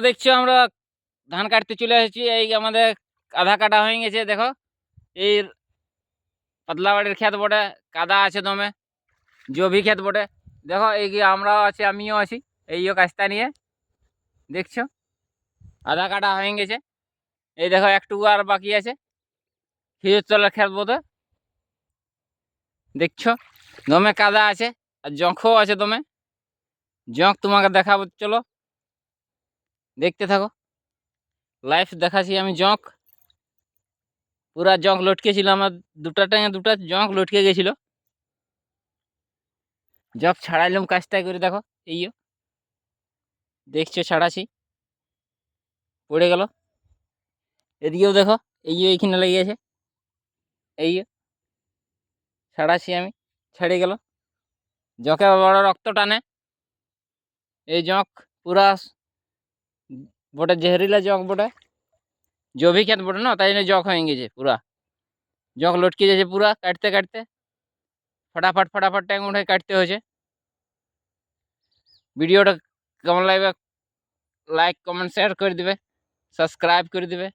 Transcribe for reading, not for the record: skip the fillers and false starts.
দেখছো আমরা ধান কাটতে চলে এসেছি। এই আমাদের আধা কাটা হয়ে গেছে। দেখো এই পাতলা বাড়ির ক্ষেত বটে, কাদা আছে দমে, জমি ক্ষেত বটে। দেখো এই কি আমরাও আছি, আমিও আছি এই কাজটা নিয়ে। দেখছো আধা কাটা হয়ে গেছে। এই দেখো একটু আর বাকি আছে, খেজুর তলার ক্ষেত বোধে। দেখছো দমে কাদা আছে আর জখও আছে দমে। জখ তোমাকে দেখাবো, চলো দেখতে থাকো। লাইভ দেখাচ্ছি আমি জখ। পুরা জখ লটকে ছিল আমার, দুটা টাঙে দুটা জখ লটকে গেছিল। জখ ছাড়াইলাম কাজটা করে। দেখো এই দেখছো ছাড়াছি, পড়ে গেল। এদিকেও দেখো এইখানে লেগে গেছে। এই ছাড়াছি আমি, ছেড়ে গেল। জখে বড় রক্ত টানে এই জখ। পুরা বটে জেহরিলা জখ বটে, জবি ক্ষেত বটে না, তাই জন্য জখ হয়ে গেছে। পুরা জখ লটকে যাচ্ছে পুরা, কাটতে কাটতে ফটাফট ফটাফট ট্যাং উঠে কাটতে হয়েছে। ভিডিওটা কেমন লাগবে লাইক কমেন্ট শেয়ার করে দিবে, সাবস্ক্রাইব করে দিবে।